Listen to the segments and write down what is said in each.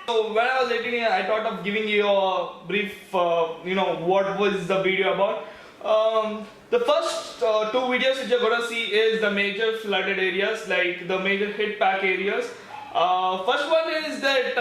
So when I was editing it, I thought of giving you a brief, what was the video about. The first two videos which you're gonna see is the major flooded areas, like the major hit pack areas. First one is that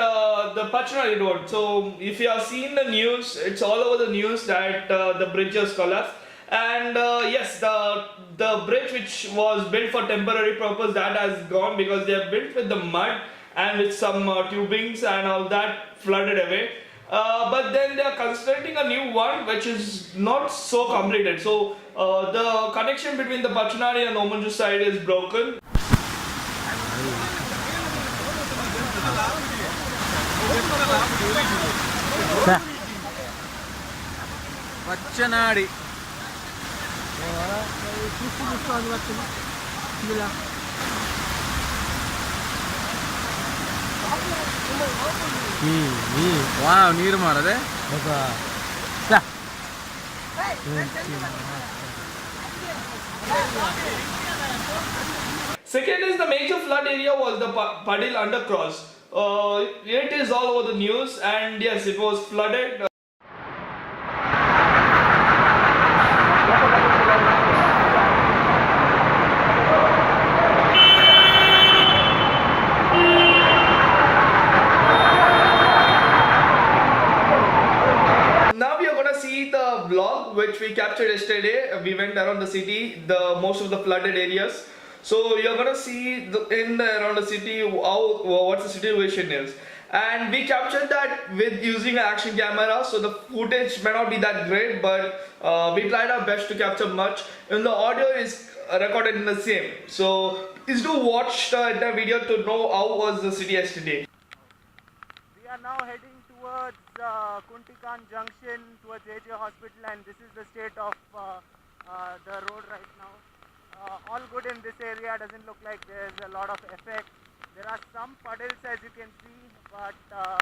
the Pachanari Road. So if you have seen the news, it's all over the news that the bridge has collapsed. And yes, the bridge which was built for temporary purpose, that has gone because they are built with the mud and with some tubings and all that flooded away. But then they are constructing a new one which is not so completed. So the connection between the Pachanari and Omanju side is broken. Pachanari. Wow, near Marade. Second is the major flood area was the Padil undercross. It is all over the news, and yes, it was flooded. Now we are gonna see the vlog which we captured yesterday. We went around the city, the most of the flooded areas. So you're gonna see around the city what the situation is, and we captured that with using an action camera. So the footage may not be that great, but we tried our best to capture much. And the audio is recorded in the same. So please do watch the entire video to know how was the city yesterday. We are now heading towards Kuntikan Junction, towards AJ Hospital, and this is the state of the road right now. All good in this area, doesn't look like there's a lot of effect. There are some puddles as you can see, but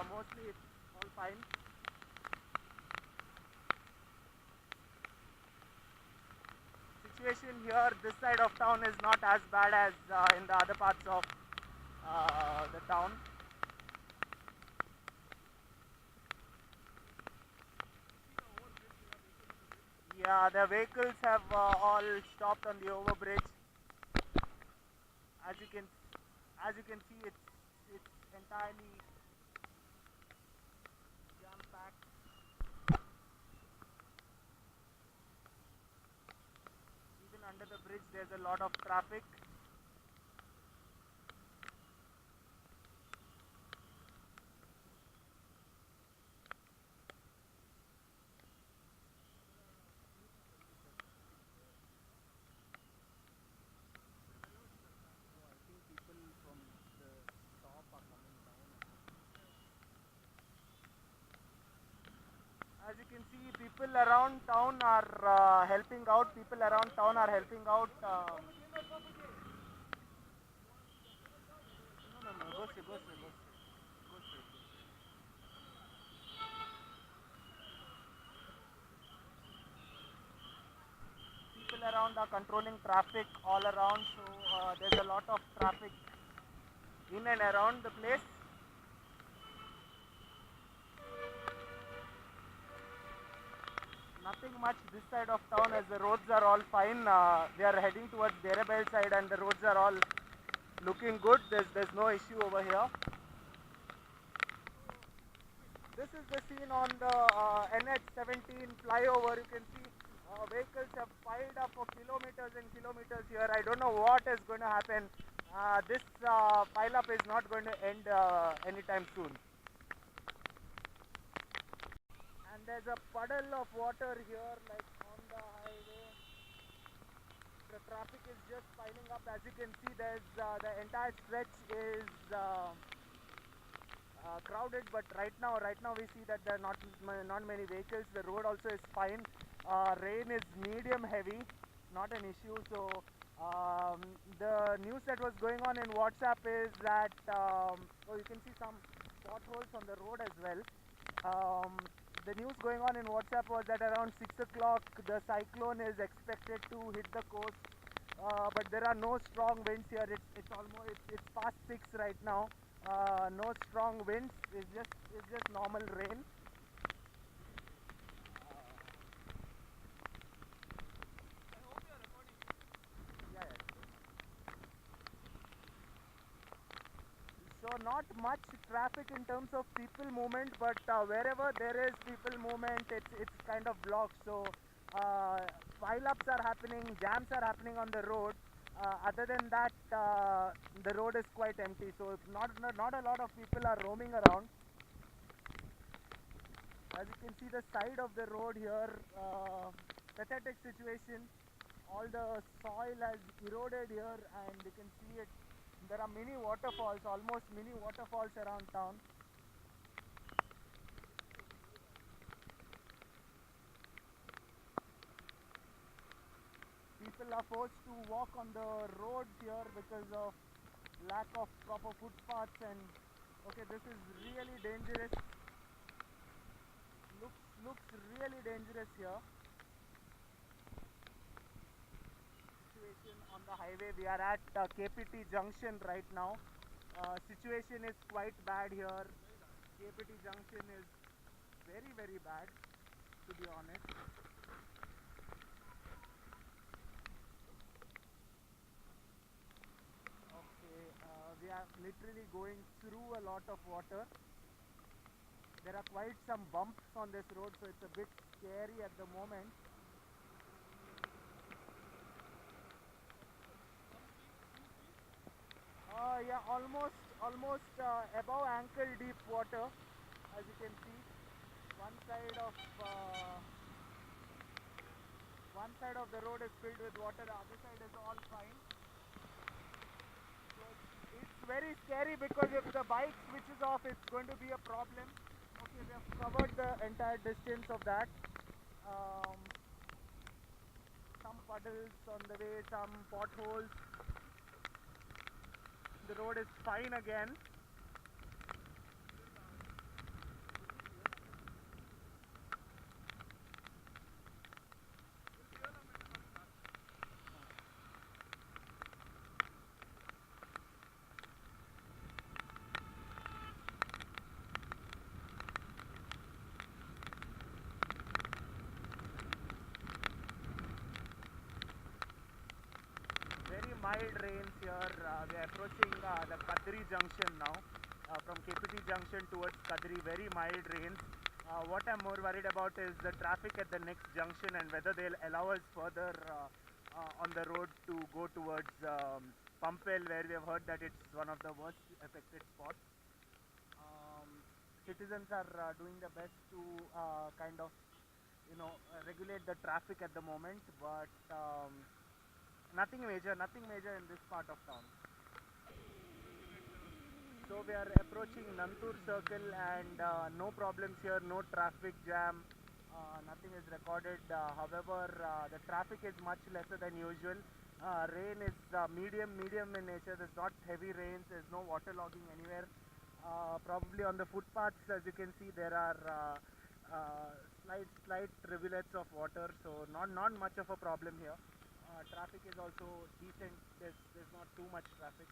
mostly it's all fine. Situation here, this side of town is not as bad as in the other parts of the town. Yeah, the vehicles have all stopped on the overbridge. As you can see, it's entirely jam packed. Even under the bridge, there's a lot of traffic. As you can see, people around town are helping out. People around town are helping out. Go straight. People around are controlling traffic all around, so there's a lot of traffic in and around the place. Nothing much this side of town as the roads are all fine. They are heading towards Derabel side and the roads are all looking good. There's no issue over here. This is the scene on the NH17 flyover. You can see vehicles have piled up for kilometers and kilometers here. I don't know what is going to happen. This pile up is not going to end anytime soon. And there's a puddle of water here, like on the highway. The traffic is just piling up. As you can see, there's the entire stretch is crowded, but right now we see that there are not many vehicles. The road also is fine. Rain is medium heavy, not an issue. So the news that was going on in WhatsApp is that you can see some potholes on the road as well. The news going on in WhatsApp was that around 6 o'clock the cyclone is expected to hit the coast, but there are no strong winds here. It's past 6 right now. No strong winds. It's just normal rain. Yeah, yeah. So not much traffic in terms of people movement, but wherever there is people movement, it's kind of blocked. So uh, pile-ups are happening, jams are happening on the road. Other than that, the road is quite empty. So not a lot of people are roaming around. As you can see, the side of the road here, pathetic situation. All the soil has eroded here, and you can see it. There are many waterfalls, almost mini waterfalls around town. People are forced to walk on the roads here because of lack of proper footpaths, and okay, this is really dangerous. Looks really dangerous here. Situation on the highway. We are at KPT Junction right now. Situation is quite bad here. KPT Junction is very bad, to be honest. Okay, we are literally going through a lot of water. There are quite some bumps on this road, so it's a bit scary at the moment. Yeah, almost above ankle deep water, as you can see. One side of uh, one side of the road is filled with water, the other side is all fine. So it's very scary because if the bike switches off, it's going to be a problem. Okay, we have covered the entire distance of that. Um, some puddles on the way, some potholes. The road is fine again. Very mild rains here. We are approaching the Kadri junction now. From KPT junction towards Kadri, very mild rains. What I'm more worried about is the traffic at the next junction and whether they'll allow us further on the road to go towards Pampel, where we have heard that it's one of the worst affected spots. Um, Citizens are doing the best to kind of regulate the traffic at the moment, but nothing major in this part of town. So we are approaching Nantur circle, and no problems here, no traffic jam, nothing is recorded. However, the traffic is much lesser than usual. Rain is medium in nature. There's not heavy rains, there's no water logging anywhere. Probably on the footpaths, as you can see, there are slight rivulets of water, so not much of a problem here. Traffic is also decent. There's not too much traffic.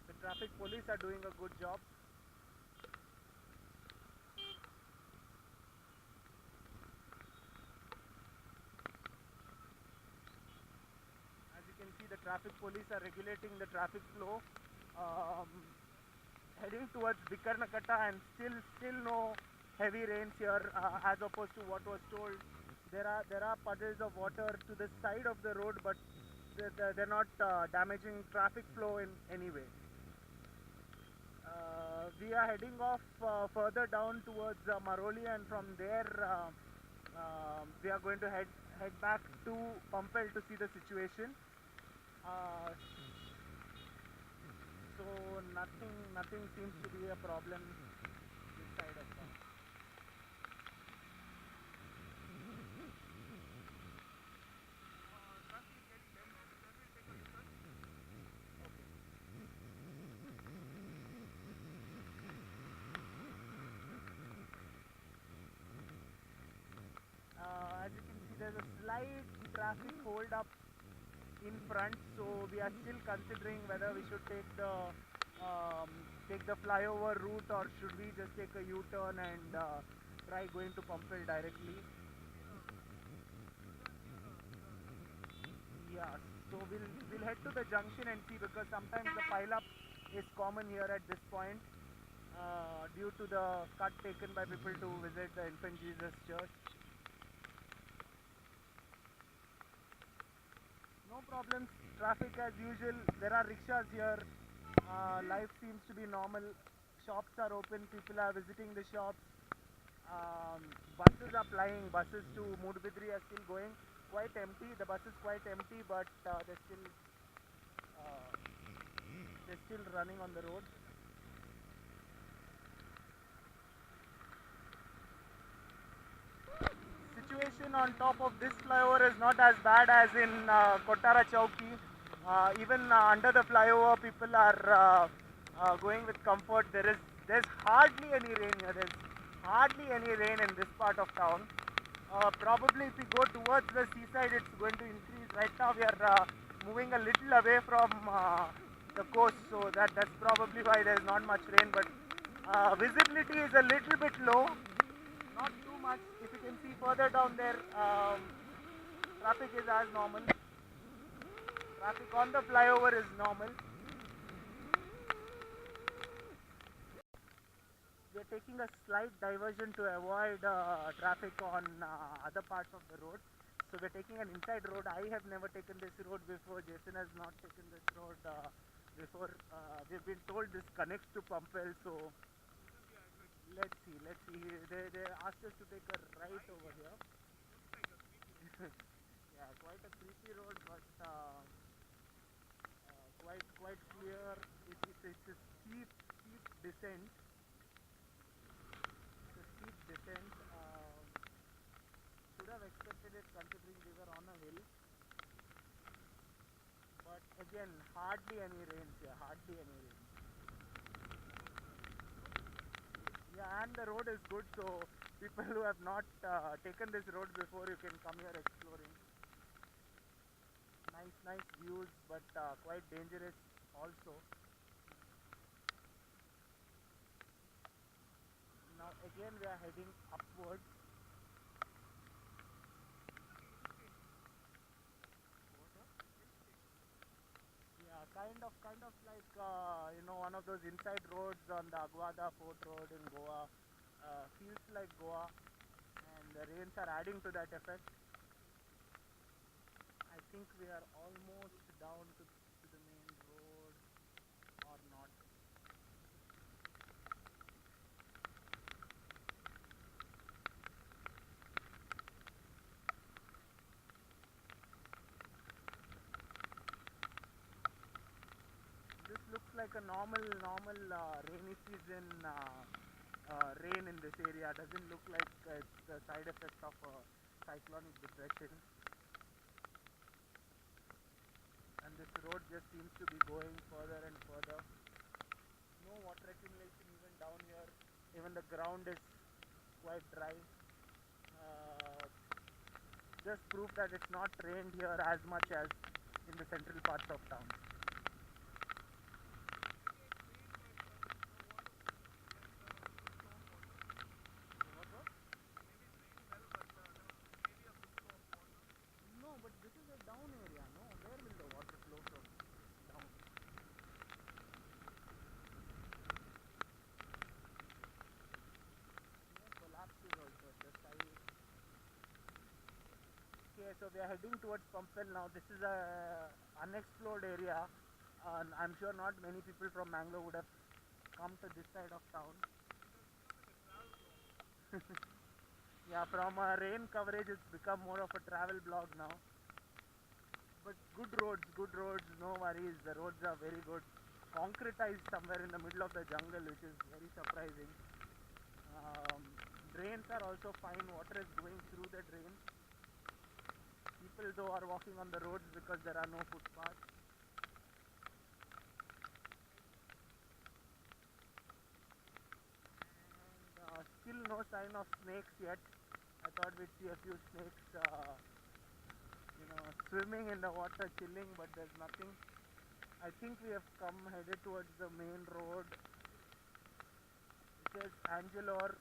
The traffic police are doing a good job. As you can see, the traffic police are regulating the traffic flow. Um, Heading towards Vikarnakatta, and still no heavy rains here, as opposed to what was told. There are puddles of water to the side of the road, but they're not damaging traffic flow in any way. We are heading off further down towards Maroli, and from there we are going to head back to Pampel to see the situation. Uh, so nothing seems to be a problem this side of town. As you can see, there's a slight traffic hold up in front, so we are still considering whether we should take the flyover route, or should we just take a U-turn and try going to Pumpel directly? Yeah, so we'll head to the junction and see, because sometimes the pile-up is common here at this point due to the cut taken by people to visit the Infant Jesus Church. No problems, traffic as usual. There are rickshaws here. Life seems to be normal. Shops are open, people are visiting the shops. Buses are plying. Buses to Mudbidri are still going. Quite empty. The bus is quite empty, but they're still running on the road. Situation on top of this flyover is not as bad as in Kotara Chowki. Even under the flyover, people are going with comfort. There's hardly any rain here. There's hardly any rain in this part of town. Probably if we go towards the seaside, it's going to increase. Right now we are moving a little away from the coast, so that's probably why there's not much rain. But visibility is a little bit low. Not too much. If you can see further down there, traffic is as normal. Traffic on the flyover is normal. We are taking a slight diversion to avoid traffic on other parts of the road. So we are taking an inside road. I have never taken this road before. Jason has not taken this road before. We've been told this connects to Pumpel, so let's see. They asked us to take a right over here. Yeah, quite a creepy road, but quite clear. It's a steep descent. Descent. Should have expected it considering we were on a hill. But again, hardly any rain here. Hardly any rain. Yeah, and the road is good, so people who have not taken this road before, you can come here exploring. Nice views, but quite dangerous also. Now again we are heading upwards. Yeah, kind of like one of those inside roads on the Aguada Fort Road in Goa. Feels like Goa, and the rains are adding to that effect. I think we are almost down to the main road, or not. This looks like a normal rainy season rain in this area. Doesn't look like it's the side effect of a cyclonic depression. And this road just seems to be going further and further. No water accumulation even down here. Even the ground is quite dry. Just proof that it's not rained here as much as in the central parts of town. No, but this is a down area, no? Where will the water flow from? Down. No collapses also at the side. Okay, so we are heading towards Pumpel now. This is a unexplored area. I'm sure not many people from Mangalore would have come to this side of town. Yeah, from rain coverage it's become more of a travel blog now. But good roads, no worries. The roads are very good. Concretized somewhere in the middle of the jungle, which is very surprising. Drains are also fine. Water is going through the drains. People though are walking on the roads because there are no footpaths. And still no sign of snakes yet. I thought we'd see a few snakes swimming in the water, chilling, but there's nothing. I think we have come headed towards the main road. says Mangalore.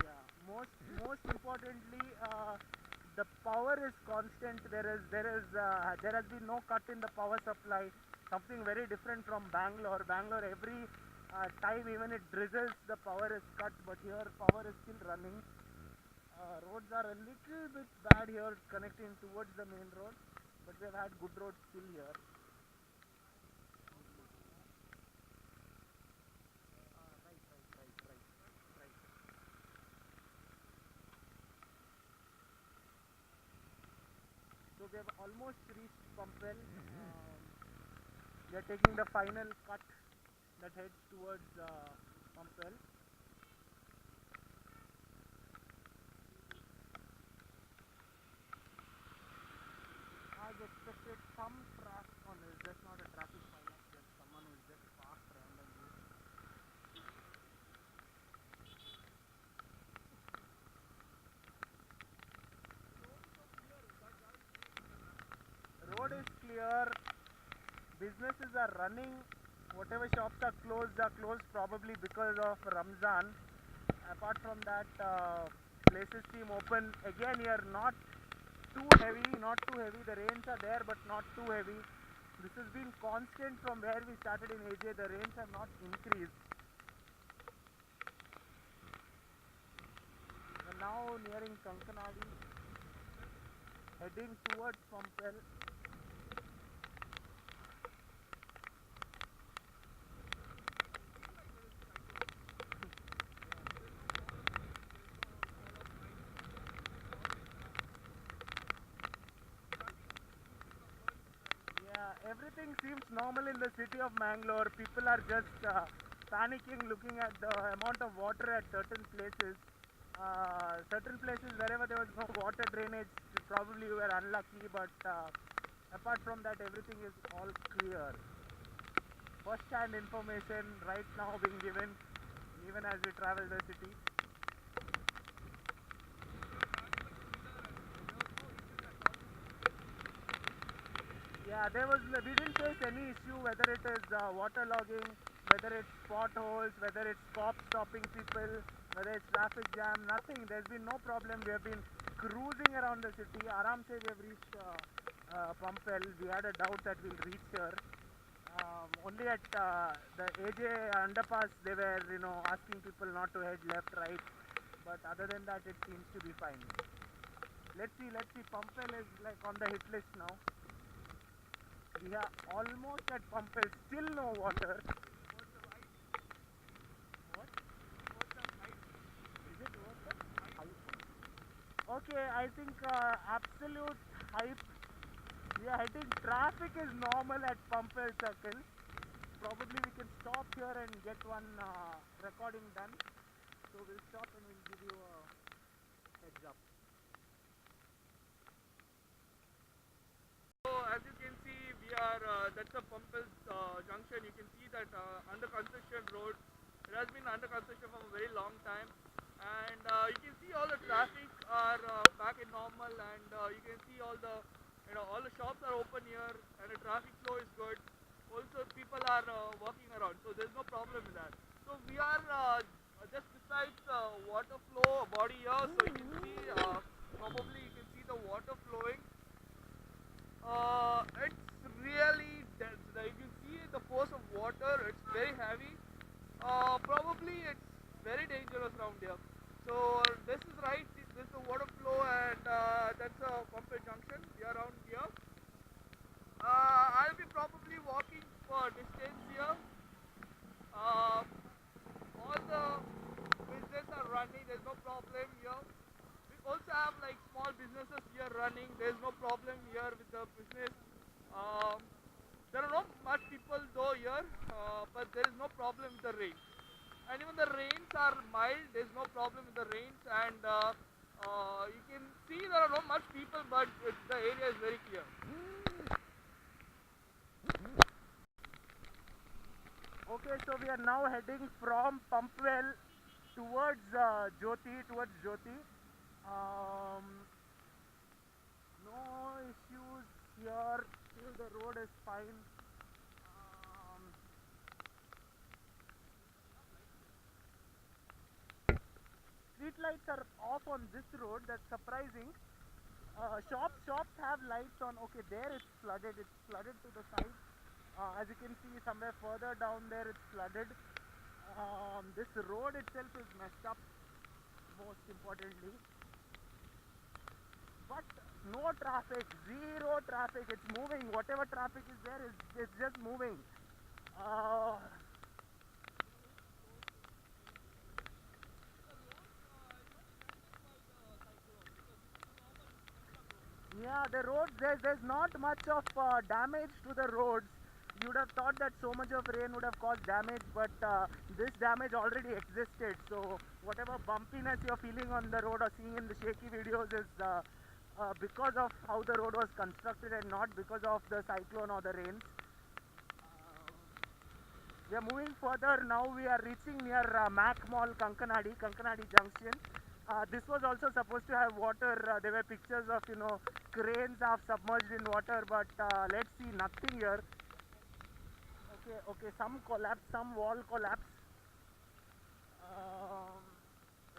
Yeah, most importantly, the power is constant. There has been no cut in the power supply. Something very different from Bangalore. Bangalore, every time even it drizzles, the power is cut. But here, power is still running. Roads are a little bit bad here, connecting towards the main road. But we've had good roads still here. Right. So we have almost reached Pumpel. We are taking the final cut that heads towards Pumpel. As expected, some traffic on this. That's not a traffic pile up. Just someone who's just parked randomly. Road is clear. Businesses are running. Whatever shops are closed probably because of Ramzan. Apart from that, places seem open. Again here, not too heavy. The rains are there, but not too heavy. This has been constant from where we started in AJ. The rains have not increased. We're now nearing Kankanadi, heading towards Pumpel. Everything seems normal in the city of Mangalore. People are just panicking looking at the amount of water at certain places. Certain places wherever there was no water drainage, probably we were unlucky, but apart from that, everything is all clear. First-hand information right now being given even as we travel the city. Yeah, we didn't face any issue, whether it is waterlogging, whether it's potholes, whether it's cops stopping people, whether it's traffic jam, nothing. There's been no problem. We have been cruising around the city. Aram se we have reached Pumpel. We had a doubt that we'll reach here. Only at the AJ underpass, they were, asking people not to head left, right. But other than that, it seems to be fine. Let's see. Pumpel is like on the hit list now. We are almost at Pumpel, still no water. What? Is it worth the hype? Okay, I think absolute hype. We are heading, traffic is normal at Pumpel Circle. Probably we can stop here and get one recording done. So we'll stop and we'll give you a heads up. So as you can see, we are that's a Pumpel junction. You can see that under construction road. It has been under construction for a very long time, and you can see all the traffic are back in normal, and you can see all the all the shops are open here, and the traffic flow is good. Also, people are walking around, so there's no problem with that. So we are just beside the water flow body here, so you can see probably you can see the water flowing. It's really dense. You can see the force of water. It's very heavy. Probably it's very dangerous around here. So this is right. This is the water flow, and that's a Pumpel junction. We are around here. I'll be probably walking for distance here. All the business are running. There's no problem here. We also have like small businesses here running. There's no problem here with the business. There are not much people though here, but there is no problem with the rain. And even the rains are mild. There's no problem with the rains, and you can see there are not much people, but the area is very clear. Okay, so we are now heading from Pumpwell towards Jyoti. Um, no issues here. Still the road is fine. Street lights are off on this road. That's surprising. Shops have lights on. Okay, there it's flooded. It's flooded to the side. As you can see, somewhere further down there, it's flooded. This road itself is messed up. Most importantly, but no traffic, zero traffic. It's moving. Whatever traffic is there is it's just moving. Uh, Yeah, the roads, there's not much of damage to the roads. You would have thought that so much of rain would have caused damage, but this damage already existed. So whatever bumpiness you're feeling on the road or seeing in the shaky videos is because of how the road was constructed and not because of the cyclone or the rains. We are moving further. Now we are reaching near Mac Mall, Kankanadi Junction. This was also supposed to have water. There were pictures of cranes half submerged in water, but let's see, nothing here. Okay, some collapse, some wall collapse.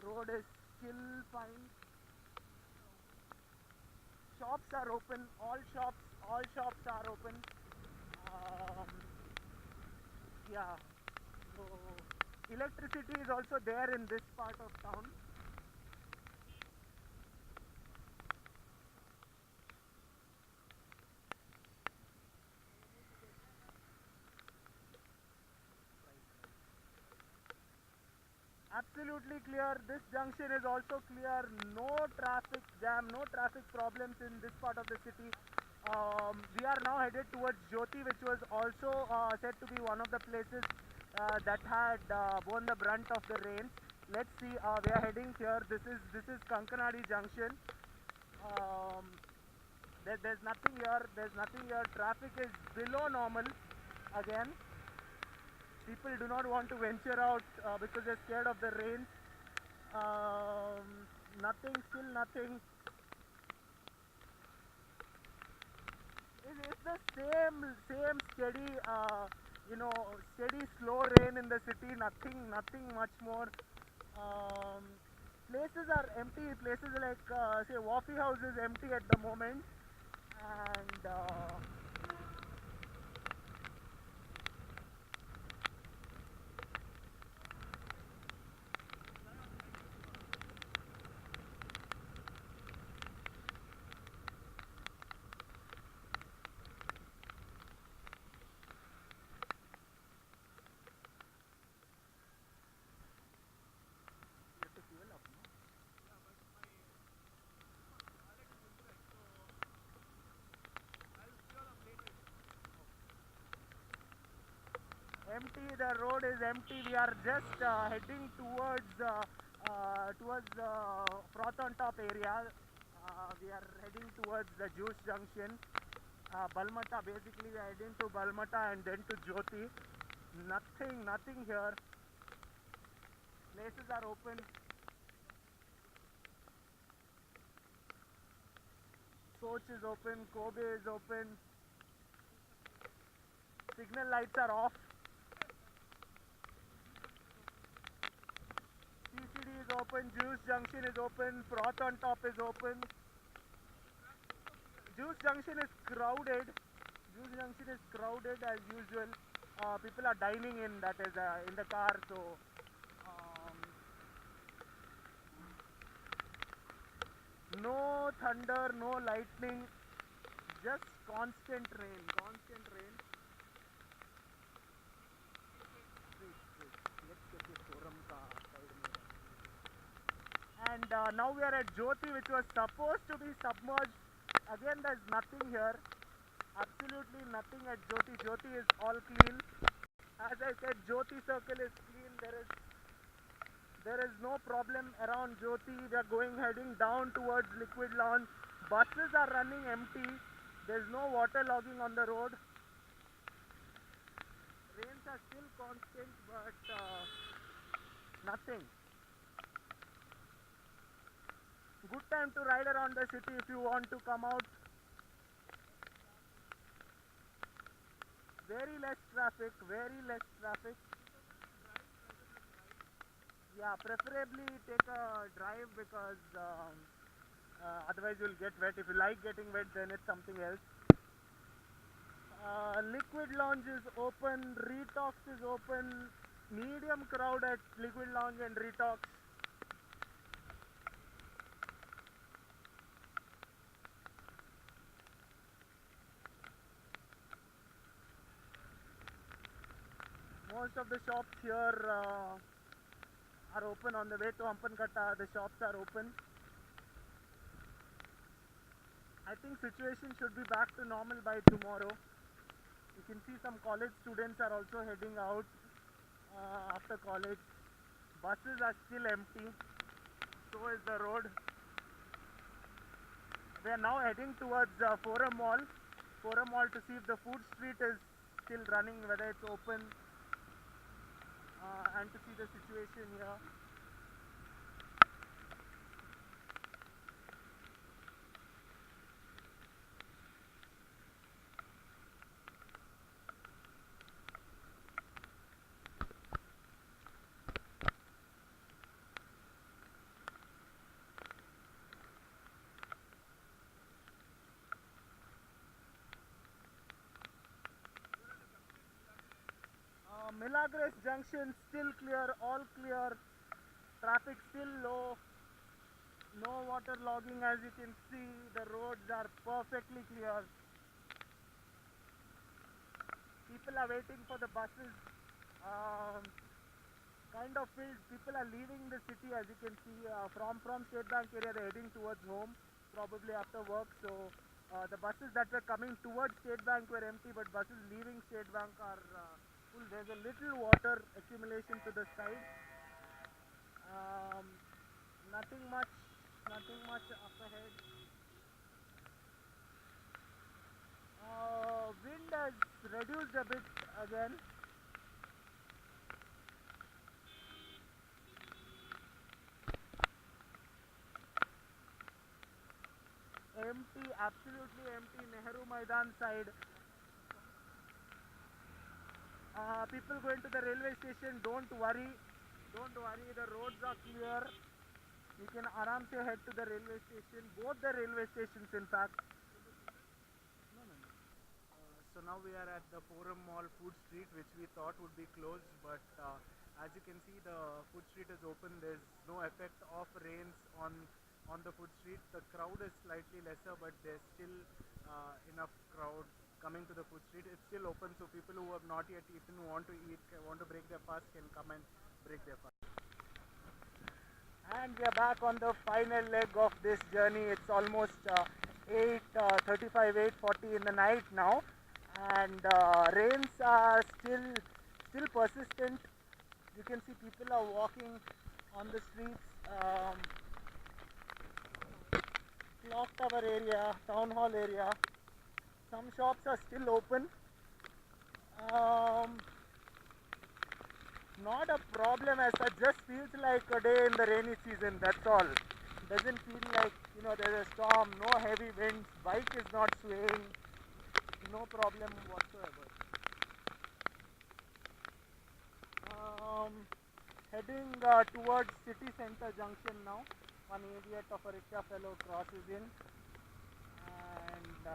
Road is still fine. Shops are open. All shops are open. Um, yeah. So electricity is also there in this part of town. Absolutely clear. This junction is also clear. No traffic jam, no traffic problems in this part of the city. We are now headed towards Jyoti, which was also said to be one of the places that had borne the brunt of the rains. Let's see. We are heading here. This is Kankanadi Junction. There's nothing here. There's nothing here. Traffic is below normal again. People do not want to venture out because they're scared of the rain. Nothing, still nothing. It's the same steady, steady slow rain in the city. Nothing much more. Places are empty. Places like say Waffy House is empty at the moment, and empty. The road is empty. We are just heading towards Froth on Top area. We are heading towards the Juice Junction. Balmata, basically we are heading to Balmata and then to Jyoti. Nothing here. Places are open. Soch is open, Kobe is open. Signal lights are off. CCD is open, Juice Junction is open, Froth on Top is open. Juice Junction is crowded. As usual. People are dining in, that is in the car, so no thunder, no lightning, just constant rain. Let's get this forum side mirror. And now we are at Jyoti, which was supposed to be submerged. Again, there's nothing here. Absolutely nothing at Jyoti. Jyoti is all clean. As I said, Jyoti circle is clean. There is no problem around Jyoti. We are heading down towards Liquid Launch. Buses are running empty. There's no water logging on the road. Rains are still constant, but nothing. Good time to ride around the city if you want to come out. Very less traffic, very less traffic. Yeah, preferably take a drive because otherwise you'll get wet. If you like getting wet, then it's something else. Liquid Lounge is open, Retox is open, medium crowd at Liquid Lounge and Retox. Most of the shops here are open. On the way to Hampankatta, the shops are open. I think situation should be back to normal by tomorrow. You can see some college students are also heading out after college. Buses are still empty. So is the road. We are now heading towards Forum Mall. Forum Mall to see if the food street is still running, whether it's open, and to see the situation here. Milagres Junction still clear, all clear. Traffic still low. No water logging, as you can see. The roads are perfectly clear. People are waiting for the buses. Kind of filled. People are leaving the city, as you can see. From State Bank area, they're heading towards home, probably after work. So the buses that were coming towards State Bank were empty, but buses leaving State Bank are full. There's a little water accumulation to the side. Nothing much up ahead. Wind has reduced a bit again. Empty, absolutely empty. Nehru Maidan side. People going to the railway station, don't worry, the roads are clear. You can aram se head to the railway station, both the railway stations in fact. So now we are at the Forum Mall food street, which we thought would be closed, but as you can see, the food street is open. There's no effect of rains on the food street. The crowd is slightly lesser, but there's still enough crowd coming to the food street. It's still open, so people who have not yet eaten, who want to eat, want to break their fast, can come and break their fast. And we are back on the final leg of this journey. It's almost 8:35, 8:40 in the night now, and rains are still persistent. You can see people are walking on the streets. Clock Tower area, Town Hall area. Some shops are still open. Not a problem as such, just feels like a day in the rainy season, that's all. Doesn't feel like, there's a storm, no heavy winds, bike is not swaying, no problem whatsoever. Heading towards City Center Junction now. One idiot of a rickshaw fellow crosses in, and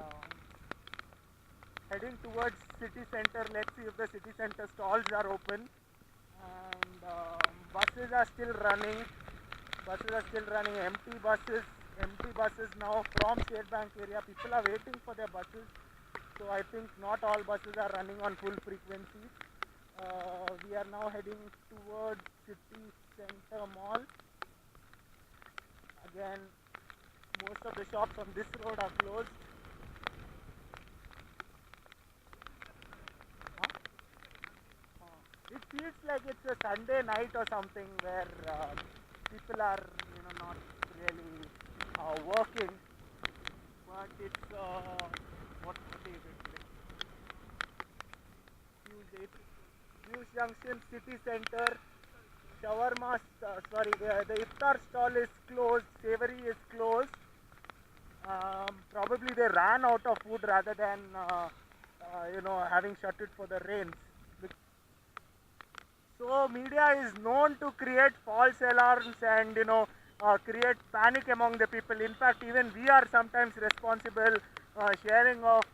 heading towards City Center. Let's see if the City Center stalls are open. And buses are still running. Empty buses now from State Bank area. People are waiting for their buses, so I think not all buses are running on full frequency. We are now heading towards City Center Mall. Again, most of the shops on this road are closed. It feels like it's a Sunday night or something where people are, not really working. But it's what day is it today? Tuesday. News Junction City Center. Shawarma, the iftar stall is closed. Savory is closed. Probably they ran out of food rather than having shut it for the rains. So media is known to create false alarms and create panic among the people. In fact, even we are sometimes responsible sharing of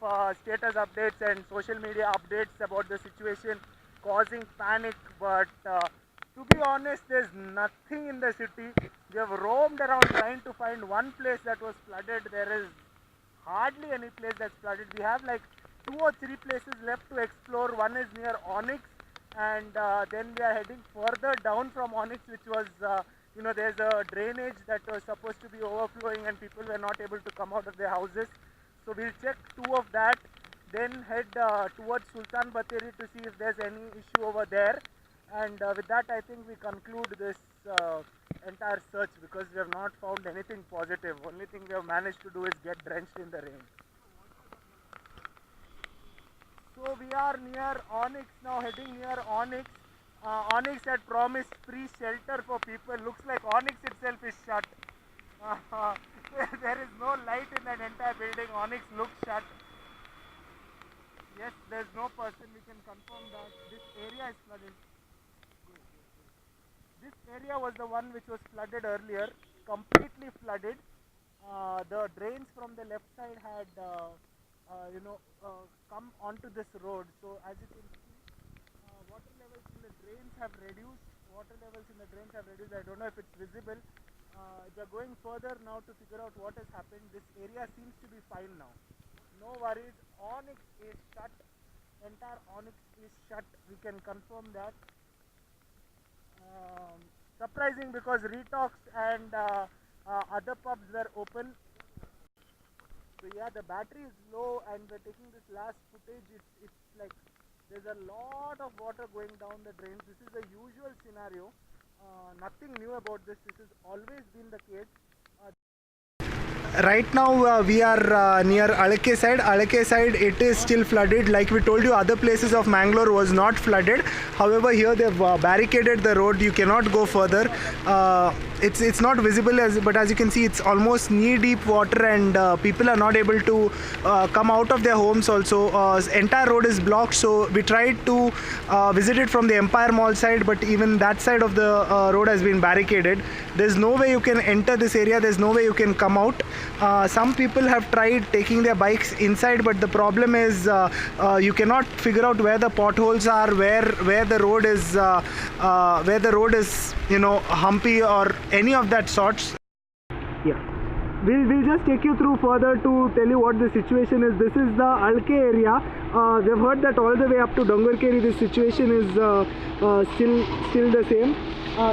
status updates and social media updates about the situation, causing panic. But to be honest, there's nothing in the city. We have roamed around trying to find one place that was flooded. There is hardly any place that's flooded. We have like 2 or 3 places left to explore. One is near Onyx, and then we are heading further down from Onyx, which was there's a drainage that was supposed to be overflowing and people were not able to come out of their houses. So we'll check 2 of that, then head towards Sultan Bateri to see if there's any issue over there. And with that, I think we conclude this entire search, because we have not found anything positive. Only thing we have managed to do is get drenched in the rain. So we are near Onyx now, heading near Onyx. Onyx had promised free shelter for people. Looks like Onyx itself is shut. There is no light in that entire building. Onyx looks shut. Yes, there's no person. We can confirm that this area is flooded. This area was the one which was flooded earlier, completely flooded. The drains from the left side had come onto this road. So as you can see, water levels in the drains have reduced. I don't know if it's visible. They're going further now to figure out what has happened. This area seems to be fine now. No worries. Onyx is shut. Entire Onyx is shut. We can confirm that. Surprising, because Retox and other pubs were open. So yeah, the battery is low and we're taking this last footage. It's like there's a lot of water going down the drains. This is the usual scenario. Nothing new about this. This has always been the case. Right now we are near Alake side. Alake side, it is still flooded. Like we told you, other places of Mangalore was not flooded. However, here they've barricaded the road. You cannot go further. It's not visible, but as you can see, it's almost knee-deep water, and people are not able to come out of their homes also. Entire road is blocked, so we tried to visit it from the Empire Mall side, but even that side of the road has been barricaded. There's no way you can enter this area. There's no way you can come out. Some people have tried taking their bikes inside, but the problem is you cannot figure out where the potholes are, where the road is humpy or any of that sorts. Yeah, we'll just take you through further to tell you what the situation is. This is the Alke area. We've heard that all the way up to Dongarkeri the situation is still the same.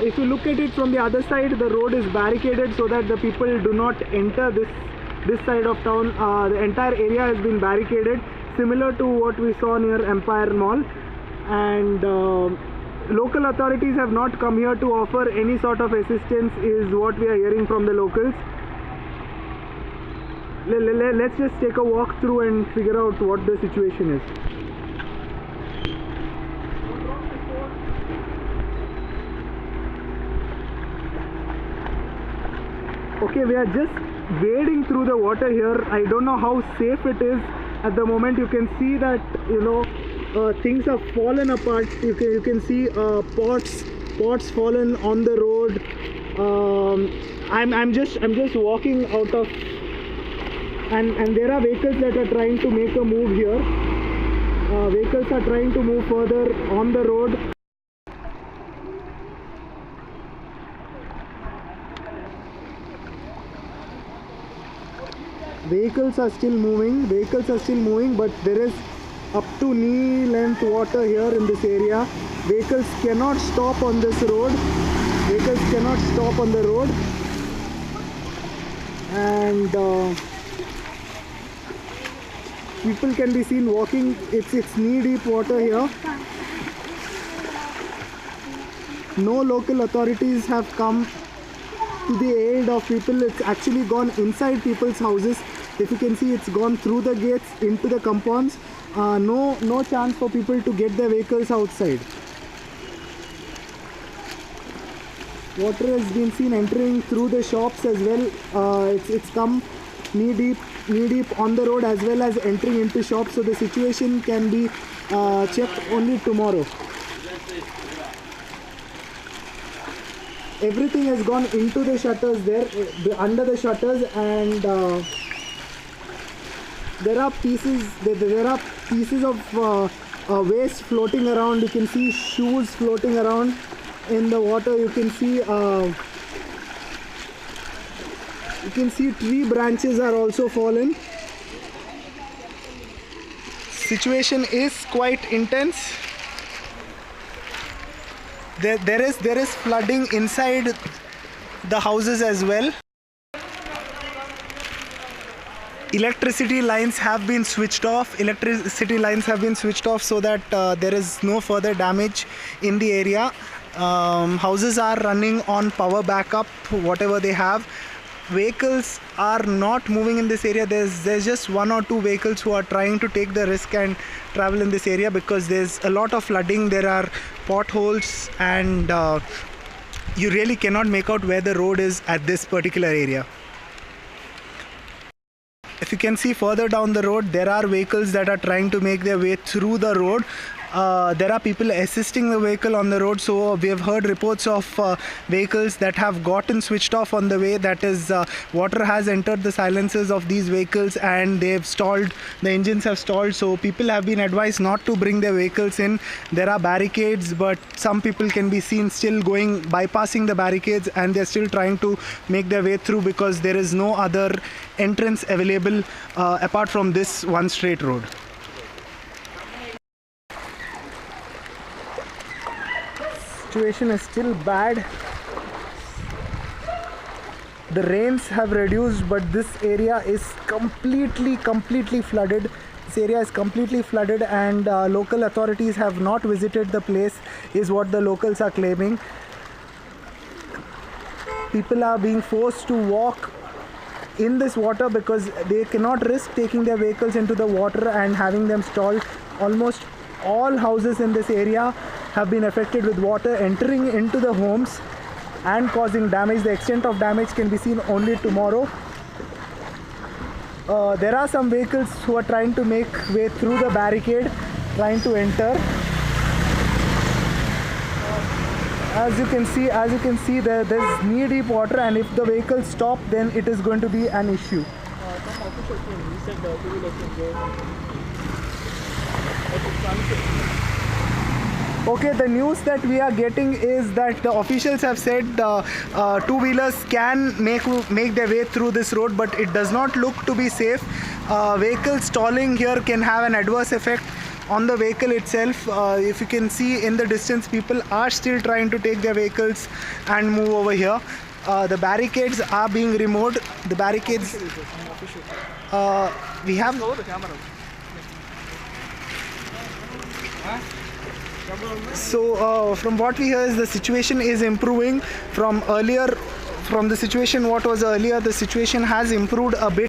If you look at it from the other side, the road is barricaded so that the people do not enter this side of town. The entire area has been barricaded, similar to what we saw near Empire Mall. And local authorities have not come here to offer any sort of assistance, is what we are hearing from the locals. Let's just take a walk through and figure out what the situation is. Okay, we are just wading through the water here. I don't know how safe it is at the moment. You can see that things have fallen apart. You can see pots fallen on the road. I'm just walking out of, and there are vehicles that are trying to make a move here. Vehicles are trying to move further on the road. Vehicles are still moving, but there is up to knee length water here in this area. Vehicles cannot stop on this road. And people can be seen walking. It's knee deep water here. No local authorities have come to the aid of people. It's actually gone inside people's houses. If you can see, it's gone through the gates into the compounds. No chance for people to get their vehicles outside. Water has been seen entering through the shops as well. It's come knee deep on the road as well as entering into shops. So the situation can be checked only tomorrow. Everything has gone into the shutters there, under the shutters, and there are pieces of waste floating around. You can see shoes floating around in the water. You can see tree branches are also fallen. Situation is quite intense. There is flooding inside the houses as well. Electricity lines have been switched off. So that there is no further damage in the area. Houses are running on power backup, whatever they have. Vehicles are not moving in this area. There's just one or two vehicles who are trying to take the risk and travel in this area because there's a lot of flooding. There are potholes, and you really cannot make out where the road is at this particular area. If you can see further down the road, there are vehicles that are trying to make their way through the road. There are people assisting the vehicle on the road, so we have heard reports of vehicles that have gotten switched off on the way. That is, water has entered the silencers of these vehicles and they've stalled. The engines have stalled, so people have been advised not to bring their vehicles in. There are barricades, but some people can be seen still bypassing the barricades, and they're still trying to make their way through because there is no other entrance available apart from this one straight road. Situation is still bad. The rains have reduced, but this area is completely flooded. This area is completely flooded, and local authorities have not visited the place, is what the locals are claiming. People are being forced to walk in this water because they cannot risk taking their vehicles into the water and having them stalled. Almost all houses in this area have been affected with water entering into the homes and causing damage. The extent of damage can be seen only tomorrow. There are some vehicles who are trying to make way through the barricade, trying to enter. As you can see, there's knee-deep water, and if the vehicles stop, then it is going to be an issue. Okay, the news that we are getting is that the officials have said two-wheelers can make their way through this road, but it does not look to be safe. Vehicles stalling here can have an adverse effect on the vehicle itself. If you can see in the distance, people are still trying to take their vehicles and move over here. The barricades are being removed. The barricades. We have. So from what we hear is the situation is improving from earlier. From the situation what was earlier, the situation has improved a bit.